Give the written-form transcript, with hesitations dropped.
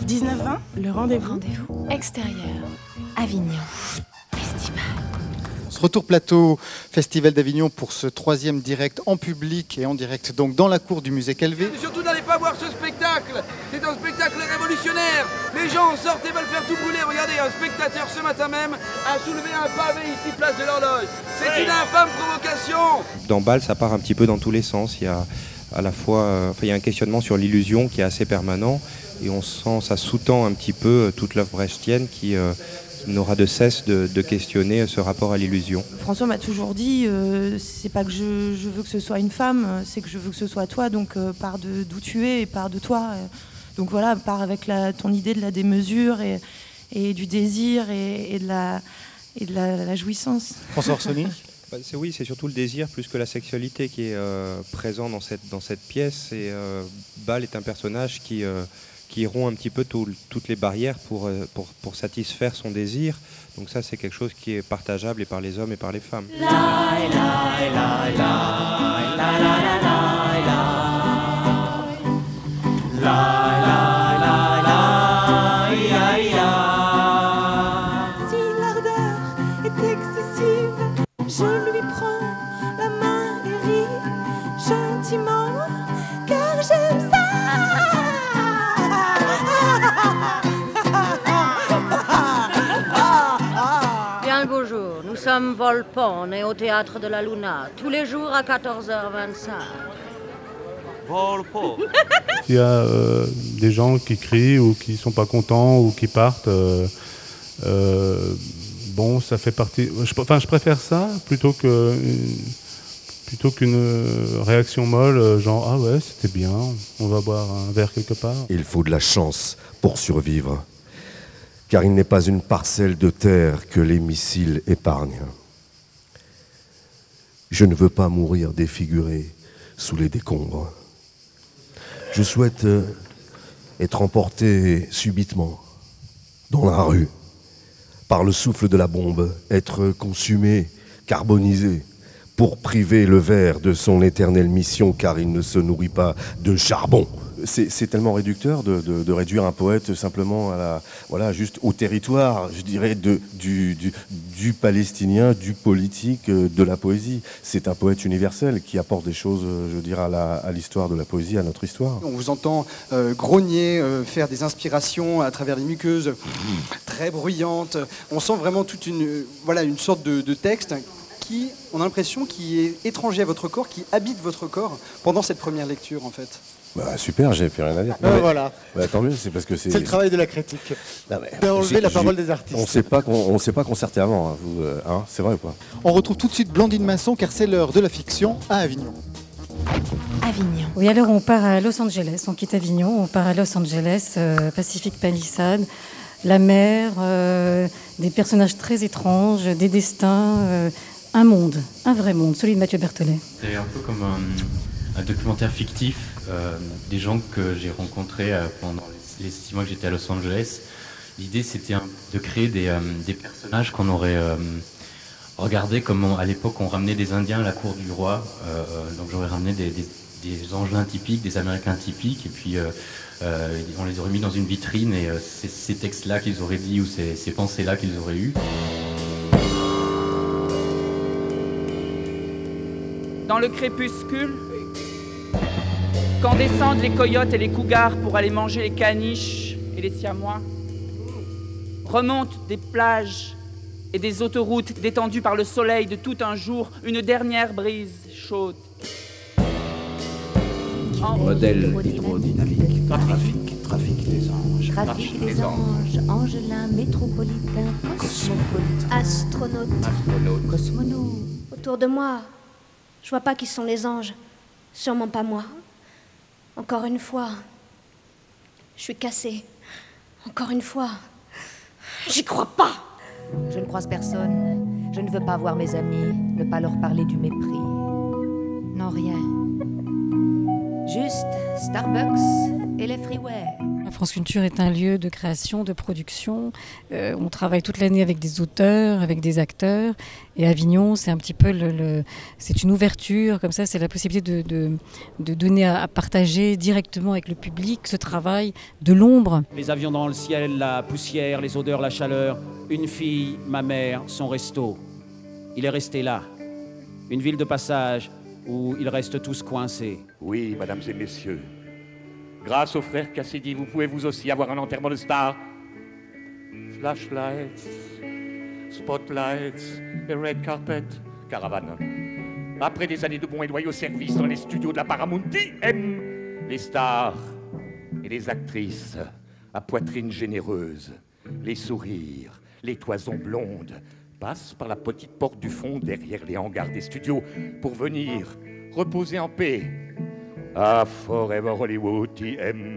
19-20, le rendez-vous. Rendez-vous extérieur, Avignon, festival. Ce retour plateau Festival d'Avignon pour ce 3e direct en public et en direct donc dans la cour du musée Calvé. Et surtout n'allez pas voir ce spectacle, c'est un spectacle révolutionnaire. Les gens sortent et veulent faire tout brûler. Regardez, un spectateur ce matin même a soulevé un pavé ici place de l'Horloge. C'est une infâme provocation. Dans Bâle, ça part un petit peu dans tous les sens. Il y a à la fois, il y a un questionnement sur l'illusion qui est assez permanent et on sent, ça sous-tend un petit peu toute l'œuvre brechtienne qui n'aura de cesse de questionner ce rapport à l'illusion. François m'a toujours dit, c'est pas que je veux que ce soit une femme, c'est que je veux que ce soit toi, donc pars d'où tu es et pars de toi. Donc voilà, pars avec ton idée de la démesure et du désir et de la jouissance. François Orsoni. Oui, c'est surtout le désir plus que la sexualité qui est présent dans cette pièce. Et Bâle est un personnage qui rompt un petit peu toutes les barrières pour satisfaire son désir. Donc ça, c'est quelque chose qui est partageable et par les hommes et par les femmes. Si l'ardeur est excessive, je lui prends la main et ris gentiment, car j'aime ça. Bien le beau jour, nous sommes Volpone, on est au théâtre de la Luna, tous les jours à 14h25. Volpone. Il y a des gens qui crient ou qui ne sont pas contents ou qui partent. Bon, ça fait partie. Je préfère ça plutôt qu'une réaction molle, genre ah ouais, c'était bien, on va boire un verre quelque part. Il faut de la chance pour survivre, car il n'est pas une parcelle de terre que les missiles épargnent. Je ne veux pas mourir défiguré sous les décombres. Je souhaite être emporté subitement dans la rue par le souffle de la bombe, être consumé, carbonisé, pour priver le ver de son éternelle mission, car il ne se nourrit pas de charbon. C'est tellement réducteur de réduire un poète simplement juste au territoire, je dirais, du palestinien, du politique, de la poésie. C'est un poète universel qui apporte des choses, je veux dire, à l'histoire de la poésie, à notre histoire. On vous entend grogner, faire des inspirations à travers les muqueuses très bruyantes. On sent vraiment toute une sorte de texte qui, on a l'impression, qui est étranger à votre corps, qui habite votre corps pendant cette première lecture, en fait. Bah, super, j'ai plus rien à dire. Voilà. Bah, tant mieux, c'est parce que c'est le travail de la critique. D'enlever la parole des artistes. On s'est pas concerté avant, hein, vous, c'est vrai ou pas? On retrouve tout de suite Blandine Masson, car c'est l'heure de la fiction à Avignon. Avignon. Oui, alors on part à Los Angeles, on quitte Avignon, on part à Los Angeles, Pacific Palisades, la mer, des personnages très étranges, des destins, un monde, un vrai monde, celui de Mathieu Berthelet. C'est un peu comme un documentaire fictif des gens que j'ai rencontrés pendant les 6 mois que j'étais à Los Angeles. L'idée, c'était de créer des personnages qu'on aurait regardés comme à l'époque on ramenait des Indiens à la cour du roi. Donc j'aurais ramené des Angelins typiques, des Américains typiques, et puis on les aurait mis dans une vitrine, et c'est ces textes-là qu'ils auraient dit ou ces pensées-là qu'ils auraient eues. Dans le crépuscule, quand descendent les coyotes et les cougars pour aller manger les caniches et les siamois, remontent des plages et des autoroutes détendues par le soleil de tout un jour, une dernière brise chaude. Modèle hydrodynamique, trafic des anges. Trafic des anges, Angelin, métropolitain, cosmopolite, astronaute, cosmonaute. Autour de moi, je vois pas qui sont les anges, sûrement pas moi. Encore une fois, je suis cassée. Encore une fois, j'y crois pas. Je ne croise personne, je ne veux pas voir mes amis, ne pas leur parler du mépris. Non, rien. Juste Starbucks et les freeways. France Culture est un lieu de création, de production. On travaille toute l'année avec des auteurs, avec des acteurs. Et Avignon, c'est un petit peu c'est une ouverture, comme ça, c'est la possibilité de donner à partager directement avec le public ce travail de l'ombre. Les avions dans le ciel, la poussière, les odeurs, la chaleur. Une fille, ma mère, son resto. Il est resté là. Une ville de passage où ils restent tous coincés. Oui, mesdames et messieurs. Grâce au frère Cassidy, vous pouvez vous aussi avoir un enterrement de star. Flashlights, spotlights, et red carpet, caravane. Après des années de bons et loyaux services dans les studios de la Paramount TM, les stars et les actrices à poitrine généreuse, les sourires, les toisons blondes, passent par la petite porte du fond derrière les hangars des studios pour venir reposer en paix. Ah, Forever Hollywood TM.